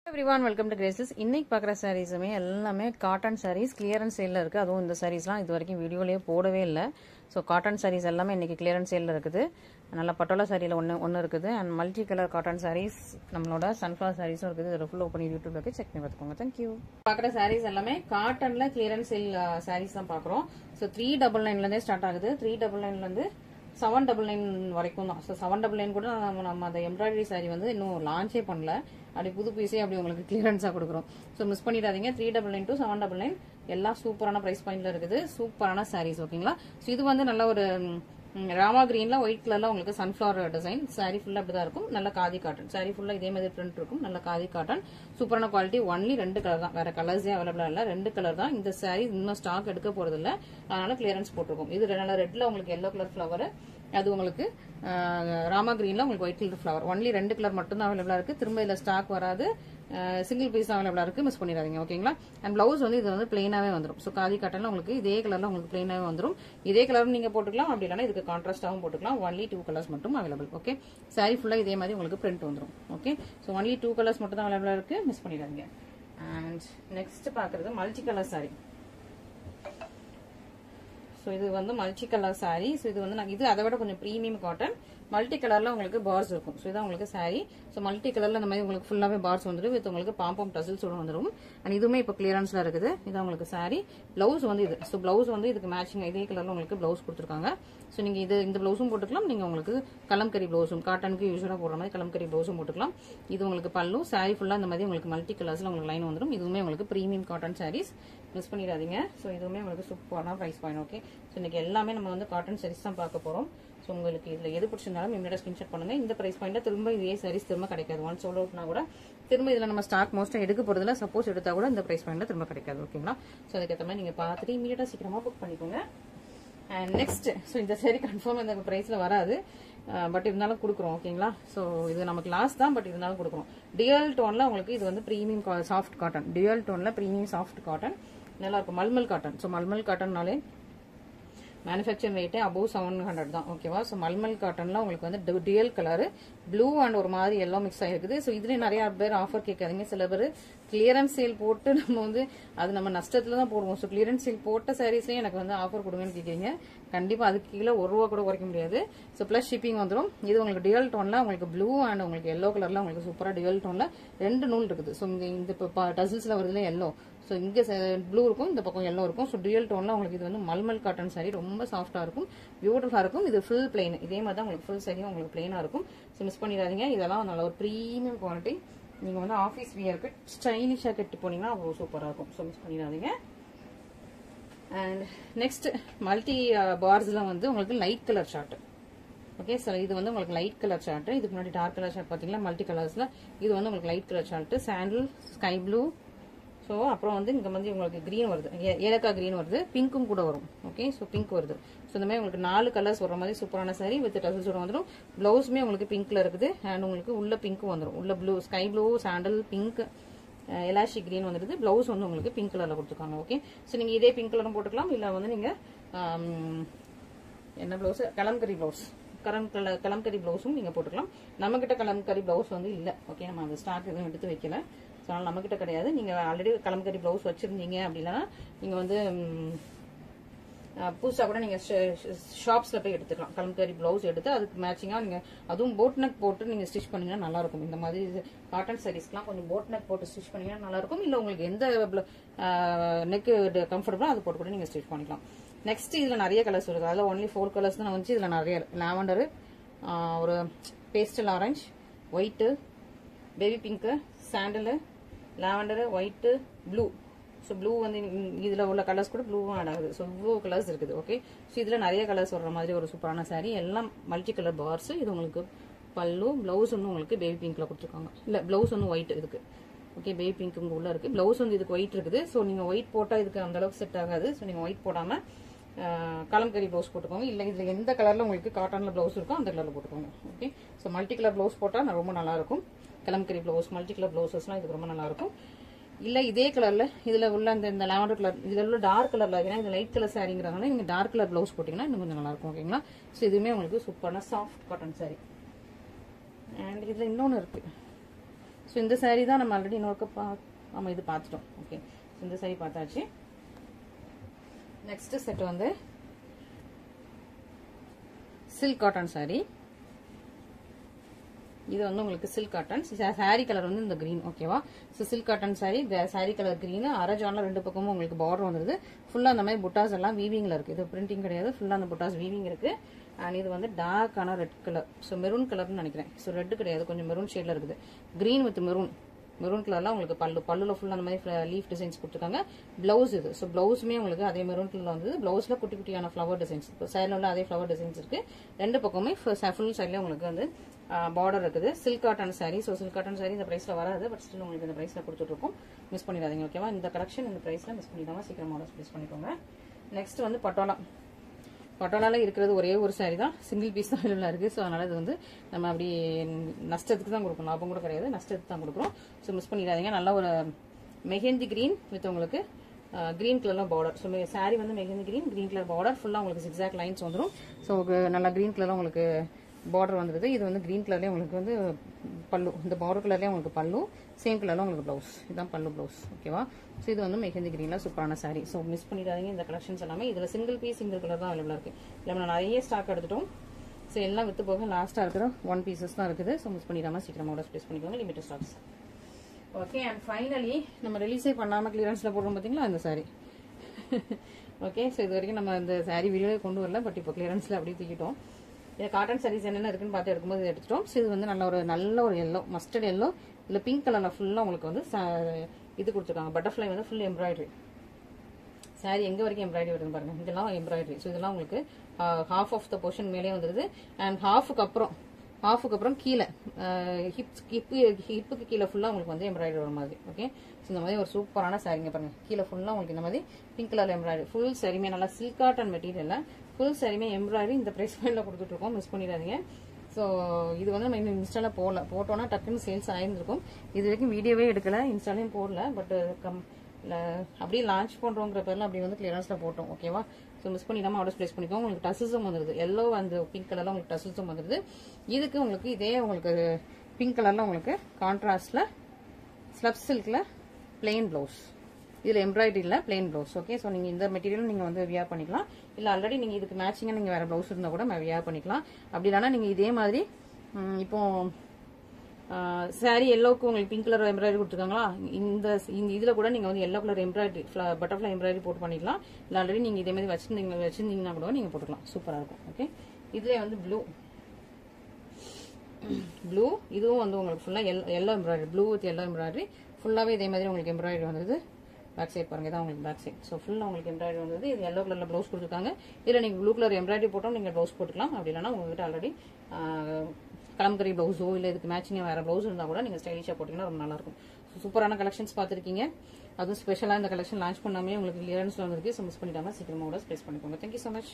everyone, welcome to Graces. இன்னைக்கு பார்க்குற சாரீஸுமே எல்லாமே காட்டன் சாரீஸ் கிளியரன்ஸ் சேலில் இருக்குது. அதுவும் இந்த சாரீஸ்லாம் இது வரைக்கும் வீடியோலேயே போடவே இல்லை. ஸோ காட்டன் சாரீஸ் எல்லாமே இன்றைக்கி கிளியரன்ஸ் சேலில் இருக்குது. நல்லா பட்டோலா சாரியில் ஒன்று இருக்குது. And multi colour cotton sarees நம்மளோட சன்ஃப்ளவர் சாரீஸும் இருக்குது. இதில் ஃபுல் ஓப்பன் யூடியூப்ல இருக்குது, செக் பண்ணி பார்த்துக்கோங்க. தேங்க்யூ. பார்க்குற சாரீஸ் எல்லாமே காட்டனில் கிளியரன்ஸ் சேல் சாரீஸ் தான் பார்க்குறோம். ஸோ 399லேருந்தே ஸ்டார்ட் ஆகுது. 399லேருந்து 799 வரைக்கும் தான். ஸோ 799 கூட நம்ம அந்த எம்ப்ராய்டரி சாரி வந்து இன்னும் லான்ச்சே பண்ணல. அப்படி புது பீஸே அப்படி உங்களுக்கு கிளியரன்ஸாக கொடுக்குறோம். ஸோ மிஸ் பண்ணிடாதீங்க. 399 to 799 எல்லாம் சூப்பரான ப்ரைஸ் பாயிண்ட்ல இருக்குது. சூப்பரான சாரீஸ், ஓகேங்களா. ஸோ இது வந்து நல்ல ஒரு ராமா கிரீன்ல ஒயிட் கலர்ல உங்களுக்கு சன்ஃபிளவர் டிசைன் சாரி ஃபுல்லா அப்படிதான் இருக்கும். நல்ல காதி காட்டன் சாரி ஃபுல்லா இதே மாதிரி பிரிண்ட் இருக்கும். நல்ல காதி காட்டன், சூப்பரான குவாலிட்டி. ஒன்லி 2 கலர் தான், வேற கலர்ஸே அவைலபிளா இல்ல. 2 கலர் தான். இந்த சாரி இன்னும் ஸ்டாக் எடுக்க போறது இல்ல, அதனால கிளியரன்ஸ் போட்டிருக்கோம். இது நல்ல ரெட்ல உங்களுக்கு எல்லோ கலர் ஃபிளவர், அது உங்களுக்கு ராமா கிரீன்ல உங்களுக்கு white colour flower. Only 2 colour மட்டும் தான் அவைலபிளா இருக்கு. திரும்ப இதுல ஸ்டாக் வராது. சிங்கிள் பீஸ் அவைலபிளா இருக்கு, மிஸ் பண்ணிடாதீங்க, ஓகேங்களா. அண்ட் பிளவுஸ் வந்து இது வந்து பிளைனாவே வந்துடும். ஸோ காதி காட்டன்ல உங்களுக்கு இதே கலர்ல உங்களுக்கு பிளைனாவே வந்துடும். இதே கலர் நீங்க போட்டுக்கலாம், அப்படி இல்லைன்னா இதுக்கு கான்ட்ராஸ்டாகவும் போட்டுக்கலாம். ஒன்லி 2 கலர்ஸ் மட்டும் அவைலபிள், ஓகே. சாரி ஃபுல்லா இதே மாதிரி உங்களுக்கு பிரிண்ட் வந்துடும், ஓகே. ஸோ ஒன்லி 2 கலர்ஸ் மட்டும் தான் அவைலபிளா இருக்கு, மிஸ் பண்ணிடாதீங்க. அண்ட் நெக்ஸ்ட் பாக்குறது மல்டி கலர் சாரி. ஸோ இது வந்து மல்டி கலர் சாரி. ஸோ இது வந்து இது அதை விட கொஞ்சம் ப்ரீமியம் காட்டன். மல்டி கலர்ல உங்களுக்கு பார்ஸ் இருக்கும். ஸோ இதான் உங்களுக்கு சாரி. ஸோ மல்டி கலர்ல இந்த மாதிரி உங்களுக்கு ஃபுல்லாவே பார்ஸ் வந்துடும். வித் உங்களுக்கு பாம்பம் டசில்ஸோட வந்துடும். அண்ட் இதுவுமே இப்போ கிளியரன்ஸ்ல இருக்குது. இதான் உங்களுக்கு சாரி. பிளவுஸ் வந்து இது. ஸோ பிளவுஸ் வந்து இதுக்கு மேட்சிங் இதே கலர்ல உங்களுக்கு பிளவுஸ் கொடுத்துருக்காங்க. ஸோ நீங்க இந்த பிளவுஸும் போட்டுக்கலாம். நீங்க உங்களுக்கு கலம்கரி பிளவுஸும், காட்டனுக்கு யூஸ்வலா போடுற மாதிரி கலம்கரி பிளவுஸும் போட்டுக்கலாம். இது உங்களுக்கு பல்லு. சாரி ஃபுல்லா இந்த மாதிரி உங்களுக்கு மல்டி கலர்ஸ்ல உங்களுக்கு லைன் வந்துடும். இதுவுமே உங்களுக்கு ப்ரீமியம் காட்டன் சாரீஸ், மிஸ் பண்ணிடாதீங்க. ஸோ இதுவுமே உங்களுக்கு சூப்பரான பிரைஸ் பாயிண்ட், ஓகே. ஸோ இன்னைக்கு எல்லாமே நம்ம வந்து காட்டன் சாரீஸ் தான் பார்க்க போறோம். ஸோ உங்களுக்கு இதுல எது பிடிச்சிருந்தாலும் இமீடியட்டா ஸ்கிரீன்ஷாட் பண்ணுங்க. இந்த பிரைஸ் பாயிண்ட்ல திரும்ப இதே சாரீஸ் திரும்ப கிடைக்காது. ஒன்ஸ் சோல்ட் அவுட்னா கூட திரும்ப இதுல நம்ம ஸ்டாக் மோஸ்டா எடுக்க போறதுல, சப்போஸ் எடுத்தா கூட இந்த பிரைஸ் பாயிண்ட்ல திரும்ப கிடைக்காது, ஓகேங்களா. ஸோ அதுக்கேற்ற மாதிரி நீங்க பார்த்துட்டு இமீடியட்டா சீக்கிரமா புக் பண்ணிக்கோங்க. அண்ட் நெக்ஸ்ட், ஸோ இந்த சாரி கன்ஃபார்ம் இந்த பிரைஸ்ல வராது, பட் இருந்தாலும் கொடுக்குறோம், ஓகேங்களா. ஸோ இது நமக்கு லாஸ் தான், பட் இருந்தாலும் கொடுக்குறோம். டியூல் டோன்ல உங்களுக்கு இது வந்து ப்ரீமியம் சாஃப்ட் காட்டன். டியூல் டோன்ல ப்ரீமியம் சாஃப்ட் காட்டன் நல்லா இருக்கும். மல்மல் காட்டன். ஸோ மல்மல் காட்டன்னாலே மேனுஃபேக்சர் ரேட்டே அபோவ் 700 தான், ஓகேவா. ஸோ மல்மல் காட்டன்ல உங்களுக்கு வந்து டியூல் கலர் ப்ளூ அண்ட் ஒரு மாதிரி எல்லோ மிக்ஸ் ஆகிருக்குது. ஸோ இதுலேயே நிறைய பேர் ஆஃபர் கேட்காதீங்க. சில பேர் கிளியரன்ஸ் சேல் போட்டு நம்ம வந்து அது நம்ம நஷ்டத்துல தான் போடுவோம். ஸோ கிளியரன்ஸ் சேல் போட்ட சாரீஸ்லேயே எனக்கு வந்து ஆஃபர் கொடுங்கன்னு கேட்குறீங்க. கண்டிப்பா அதுக்கு கீழே ₹1 கூட குறைக்க முடியாது. ஸோ பிளஸ் ஷிப்பிங் வந்துடும். இது உங்களுக்கு டியூல் டோன்ல உங்களுக்கு ப்ளூ அண்ட் உங்களுக்கு எல்லோ கலர்ல உங்களுக்கு சூப்பரா டியூல் டோன்ல 2 நூல் இருக்குது. ஸோ இந்த டசில்ஸ்ல வருதுல எல்லோ, ஸோ இங்க ப்ளூ இருக்கும், இந்த பக்கம் எல்லோ இருக்கும். ஸோ டியூல் டோன்ல உங்களுக்கு இது வந்து மல்மல் காட்டன் சாரி, ரொம்ப சாஃப்டா இருக்கும், பியூட்டிஃபுல்லா இருக்கும். இது ஃபுல் பிளைன். இதே மாதிரி தான் உங்களுக்கு ஃபுல் சாரியும் உங்களுக்கு பிளைனா இருக்கும். ஸோ மிஸ் பண்ணிடாதீங்க. இதெல்லாம் நல்ல ஒரு ப்ரீமியம் குவாலிட்டி. நீங்க வந்து ஆஃபீஸ் வியருக்கு ஸ்டைலிஷா கட்டி போனீங்கன்னா அவ்வளோ சூப்பரா இருக்கும். ஸோ மிஸ் பண்ணிடாதீங்க. அண்ட் நெக்ஸ்ட் மல்டி பார்ஸ்ல வந்து உங்களுக்கு light colour short, okay. So இது வந்து உங்களுக்கு லைட் கலர் ஷார்ட். இதுக்கு முன்னாடி டார்க் கலர் ஷார்ட் பாத்தீங்களா மல்டி கலர்ஸ்ல. இது வந்து உங்களுக்கு லைட் கலர் ஷார்ட், சாண்டில், ஸ்கை ப்ளூ. ஸோ அப்புறம் வந்து இங்க வந்து உங்களுக்கு கிரீன் வருது, ஏலக்காய் கிரீன் வருது, பிங்க்கும் கூட வரும், ஓகே. ஸோ பிங்க் வருது. ஸோ இந்த மாதிரி உங்களுக்கு 4 கலர்ஸ் வர மாதிரி சூப்பரான சாரி வித் டசல்ஸோட வந்துடும். பிளவுஸுமே உங்களுக்கு பிங்க்ல இருக்குது. அண்ட் உங்களுக்கு உள்ள பிங்க்கும் வந்துடும். உள்ள blue, sky blue, sandal, pink, elastic green வந்துடுது. பிளவுஸ் வந்து உங்களுக்கு பிங்க் கலர்ல கொடுத்துருக்காங்க, ஓகே. ஸோ நீங்க இதே பிங்க் கலரும் போட்டுக்கலாம், இல்ல வந்து நீங்க என்ன பிளவுஸ், கலம்கரி பிளவுஸ், கலம்கரி பிளவுஸும் நீங்க போட்டுக்கலாம். நம்ம கிட்ட கலம்கரி பிளவுஸ் வந்து இல்ல, ஓகே. நம்ம அந்த ஸ்டாக் எதுவும் எடுத்து வைக்கல, அதனால நம்ம கிட்ட கிடையாது. நீங்க ஆல்ரெடி கலம்கரி பிளவுஸ் வச்சிருந்தீங்க அப்படின்னா நீங்க வந்து புதுசா கூட நீங்க ஷாப்ஸ்ல போய் எடுத்துக்கலாம். கலம்கரி பிளவுஸ் எடுத்து அதுக்கு மேட்சிங்கா நீங்க அதுவும் போட் நெக் போட்டு நீங்க ஸ்டிச் பண்ணீங்கன்னா நல்லா இருக்கும். இந்த மாதிரி காட்டன் சாரீஸ்லாம் கொஞ்சம் போட் நெக் போட்டு ஸ்டிச் பண்ணீங்கன்னா நல்லா இருக்கும். இல்ல உங்களுக்கு எந்த நெக் கம்ஃபர்டபுளோ அது போட்டு கூட நீங்க ஸ்டிச் பண்ணிக்கலாம். நெக்ஸ்ட் இதுல நிறைய கலர்ஸ் இருக்கு. அதுல ஒன்லி 4 கலர்ஸ் தான் வந்து. இதுல நிறைய லாவெண்டர், ஒரு pastel orange, white, baby pink, sandal, lavender, white, blue. So blue வந்து இதுல உள்ள கலர்ஸ் கூட ப்ளூவும் ஆட் ஆகுது. ஸோ இவ்வளோ கலர்ஸ் இருக்குது, ஓகே. ஸோ இதுல நிறைய கலர்ஸ் வர்ற மாதிரி ஒரு சூப்பரான சாரி. எல்லாம் மல்டி கலர் பார்ஸ். இது உங்களுக்கு பல்லு. பிளவுஸ் வந்து உங்களுக்கு பேபி பிங்க்ல கொடுத்துருக்காங்க. இல்ல பிளவுஸ் வந்து ஒயிட் இதுக்கு, ஓகே. பேபி பிங்க் உள்ள இருக்கு. பிளவுஸ் வந்து இதுக்கு ஒயிட் இருக்குது. ஸோ நீங்க ஒயிட் போட்டா இதுக்கு அந்த அளவுக்கு செட் ஆகாது. ஸோ நீங்க ஒயிட் போடாம கலம்கரி பிளவுஸ் போட்டுக்கோங்க. இல்ல இதுல எந்த கலர்ல உங்களுக்கு காட்டன்ல பிளவுஸ் இருக்கோ அந்த கலர்ல போட்டுக்கோங்க, okay. So multi colour blouse போட்டா ரொம்ப நல்லா இருக்கும். கலம்கரி பிளவுஸ், மல்டி கலர் பிளவுசஸ்லாம் இதுக்கு ரொம்ப நல்லா இருக்கும். இல்ல இதே கலர்ல இதுல உள்ள இந்த லாவெண்டர் கலர், இதுல உள்ள டார்க் கலர்ல, ஏன்னா இது லைட் கலர் சாரிங்கிறதுனால நீங்க டார்க் கலர் பிளவுஸ் போட்டீங்கன்னா இன்னும் கொஞ்சம் நல்லா இருக்கும், ஓகேங்களா. ஸோ இதுவுமே உங்களுக்கு சூப்பரான சாஃப்ட் காட்டன் சாரி. அண்ட் இதுல இன்னொன்னு இருக்கு. ஸோ இந்த saree தான் நம்ம ஆல்ரெடி இன்னொரு ஆமாம் இது பார்த்துட்டோம். ஓகே, இந்த saree பார்த்தாச்சு. நெக்ஸ்ட் செட் வந்து சில்க் காட்டன் saree. இது வந்து உங்களுக்கு சில்க் காட்டன் saree கலர் வந்து இந்த கிரீன். ஓகேவா? So silk cotton saree saree colour green, அரை ஜான்ல ரெண்டு பக்கமும் உங்களுக்கு பார்டர் வந்துருது. ஃபுல்லா அந்த மாதிரி புட்டாஸ் எல்லாம் வீவிங்ல இருக்கு. இது பிரிண்டிங் கிடையாது, ஃபுல்லா அந்த புட்டாஸ் வீவிங் இருக்கு. அண்ட் இது வந்து டார்க்கான ரெட் கலர், ஸோ மெரூன் கலர்னு நினைக்கிறேன். ஸோ ரெட் கிடையாது, கொஞ்சம் மெரூன் ஷேட்ல இருக்குது. கிரீன் வித் மெரூன் கலர்ல உங்களுக்கு பல்லுல ஃபுல்லா அந்த மாதிரி லீஃப் டிசைன்ஸ் கொடுத்துருக்காங்க. பிளவுஸ் இது. ஸோ பிளவுஸுமே உங்களுக்கு அதே மெரூன் கலர்ல வந்து பிளவுஸ்ல குட்டி குட்டியான ஃபிளவர் டிசைன்ஸ். இப்போ சைட்ல உள்ள அதே ஃபிளவர் டிசைன்ஸ் இருக்கு. ரெண்டு பக்கமே ஃபுல் சைட்ல உங்களுக்கு வந்து பார்டர் இருக்குது. Silk cotton saree. So silk cotton saree இந்த பிரைஸ்ல வராது, பட் ஸ்டில் உங்களுக்கு இந்த பிரைஸ்ல கொடுத்துட்டு இருக்கோம். மிஸ் பண்ணிடாதீங்க. ஓகேவா? இந்த கலெக்ஷன் இந்த பிரைஸ்ல மிஸ் பண்ணிடாம சீக்கிரம் ஆர்டர்ஸ் பிளேஸ் பண்ணிக்கோங்க. நெக்ஸ்ட் வந்து பட்டோலால இருக்கிறது ஒரே ஒரு saree தான், சிங்கிள் பீஸ் தான் அவைலபிளா இருக்கு. ஸோ அதனால இது வந்து நம்ம அப்படி நஷ்டத்துக்கு தான் கொடுக்கணும், லாபம் கூட கிடையாது, நஷ்டத்துக்கு தான் கொடுக்குறோம். ஸோ மிஸ் பண்ணிடாதீங்க. நல்ல ஒரு மெஹந்தி கிரீன் வித் உங்களுக்கு கிரீன் கலர்ல பார்டர். ஸோ saree வந்து மெஹந்தி கிரீன் கலர் பார்டர், ஃபுல்லா உங்களுக்கு zigzag லைன்ஸ் வந்துடும். ஸோ நல்லா கிரீன் கலர்ல உங்களுக்கு பார்டர் வந்துருது. இது வந்து கிரீன் கலர்லேயே உங்களுக்கு வந்து பல்லு, இந்த பார்டர் கலர்லேயே உங்களுக்கு பல்லு, சேம் கலர்ல உங்களுக்கு பிளவுஸ். இதுதான் பல்லு பிளவுஸ். ஓகேவா? ஸோ இது வந்து மெஹந்தி கிரீன்ல சூப்பரான saree. ஸோ மிஸ் பண்ணிடாதீங்க இந்த கலெக்ஷன்ஸ் எல்லாமே. இதுல சிங்கிள் பீஸ் சிங்கிள் கலர் தான் அவைலபிளா இருக்கு. நம்ம நிறைய ஸ்டாக் எடுத்துட்டோம். ஸோ எல்லாம் வித்து போக லாஸ்டா இருக்கிற 1 பீசஸ் தான் இருக்குது. ஸோ மிஸ் பண்ணிடாம சீக்கிரமா ஆர்டர் பிளேஸ் பண்ணிக்கோங்க, limited stocks. Okay, and finally நம்ம ரிலீஸே பண்ணாம கிளியரன்ஸ்ல போடுறோம் பாத்தீங்களா இந்த saree. ஓகே, ஸோ இது வரைக்கும் நம்ம இந்த saree வீடியோவே கொண்டு வரல, பட் இப்போ கிளியரன்ஸ்ல அப்படியே தூக்கிட்டோம். இது காட்டன் sarees என்னென்ன இருக்குன்னு பார்த்து எடுக்கும்போது எடுத்துட்டோம். ஸோ இது வந்து நல்ல ஒரு எல்லோ, மஸ்டர்ட் எல்லோ. இல்லை பிங்க் கலர்ல ஃபுல்லா உங்களுக்கு வந்து இது கொடுத்துருக்காங்க. பட்டர்ஃப்ளை வந்து ஃபுல் எம்ப்ராய்டரி. saree எங்க வரைக்கும் எம்ப்ராய்டரி வருதுன்னு பாருங்க. இதெல்லாம் எம்ப்ராய்டரி. ஸோ இதெல்லாம் உங்களுக்கு ஹாஃப் ஆஃப் த போர்ஷன் மேலே வந்துருது. அண்ட் ஹாஃபுக்கு அப்புறம் கீழே ஹிப்புக்கு கீழே ஃபுல்லா உங்களுக்கு வந்து எம்ப்ராய்டரி வர மாதிரி. ஓகே, ஸோ இந்த மாதிரி ஒரு சூப்பரான சாரீங்க பாருங்க. கீழே ஃபுல்லா உங்களுக்கு இந்த மாதிரி பிங்க் கலர் எம்ப்ராய்டரி. ஃபுல் சாரியுமே நல்லா சில்க் காட்டன் மெட்டீரியல்ல ஃபுல் சாரியுமே எம்ப்ராய்டரி இந்த பிரைஸ் பாயிண்ட்ல கொடுத்துட்டு இருக்கோம். மிஸ் பண்ணிடாதீங்க. ஸோ இது வந்து நம்ம இன்ஸ்டால போட்டோம்னா டக்குன்னு சேல்ஸ் ஆயிருந்திருக்கும். இது வரைக்கும் வீடியோவே எடுக்கல, இன்ஸ்டாலையும் போடல, பட் அப்படியே லான்ச் பண்றோங்கிற பேர்ல அப்படி வந்து கிளியரன்ஸ்ல போட்டோம். ஓகேவா? ஸோ மிஸ் பண்ணிடாம ஆர்டர் பிளேஸ் பண்ணிக்கோங்க. உங்களுக்கு டசில்ஸும் வந்துருது. எல்லோ அந்த பிங்க் கலர்ல உங்களுக்கு டசில்ஸும் வந்துருது. இதுக்கு உங்களுக்கு இதே உங்களுக்கு பிங்க் கலர்ல உங்களுக்கு கான்ட்ராஸ்ட்ல ஸ்லப் சில்க்ல பிளெயின் பிளவுஸ். இதுல எம்ப்ராய்டரி இல்ல, பிளெயின் பிளவுஸ். ஓகே, ஸோ நீங்க இந்த மெட்டீரியல் நீங்க வந்து வியர் பண்ணிக்கலாம். இல்ல ஆல்ரெடி நீங்க இதுக்கு மேட்சிங்கா நீங்க வேற பிளவுஸ் இருந்தா கூட வியர் பண்ணிக்கலாம். அப்படி இல்லைன்னா நீங்க இதே மாதிரி இப்போ சாரி எல்லோக்கு உங்களுக்கு பிங்க் கலர் எம்ப்ராய்டரி கொடுத்துருக்காங்களா, இந்த இதுல கூட நீங்க வந்து yellow colour embroidery butterfly embroidery போட்டு பண்ணிக்கலாம். இல்ல ஆல்ரெடி நீங்க இதே மாதிரி வச்சிருந்தீங்கன்னா கூட நீங்க போட்டுக்கலாம். சூப்பரா இருக்கும். ஓகே, இதுல வந்து ப்ளூ இதுவும் வந்து உங்களுக்கு ஃபுல்லா yellow embroidery, blue with yellow embroidery. ஃபுல்லாவே இதே மாதிரி உங்களுக்கு எம்ப்ராய்டரி வந்தது. பேக் சைட் பாருங்க, இதான் உங்களுக்கு பேக் சைட். ஸோ ஃபுல்லா உங்களுக்கு எம்ப்ராய்டரி வந்தது. இது எல்லோ கலர்ல ப்ளவுஸ் கொடுத்துருக்காங்க. இதுல நீங்க ப்ளூ கலர் எம்ப்ராய்டரி போட்டோம் நீங்க ப்ளவுஸ் போட்டுக்கலாம். அப்படி இல்லைன்னா உங்ககிட்ட ஆல்ரெடி கலம்கரி பிளவுஸோ இல்ல இதுக்கு மேட்சிங் வேற பிளவுஸ் இருந்தா கூட நீங்க ஸ்டைலிஷா போட்டீங்கன்னா ரொம்ப நல்லா இருக்கும். சூப்பரான கலெக்ஷன்ஸ் பார்த்திருக்கீங்க. அதுவும் ஸ்பெஷலா இந்த கலெக்ஷன் லான்ச் பண்ணாமே உங்களுக்கு கிளியரன்ஸ்ல வந்திருக்கு. ஸோ மிஸ் பண்ணிடாம சீக்கிரமா கூட ஸ்பேஸ் பண்ணிக்கோங்க. Thank you so much.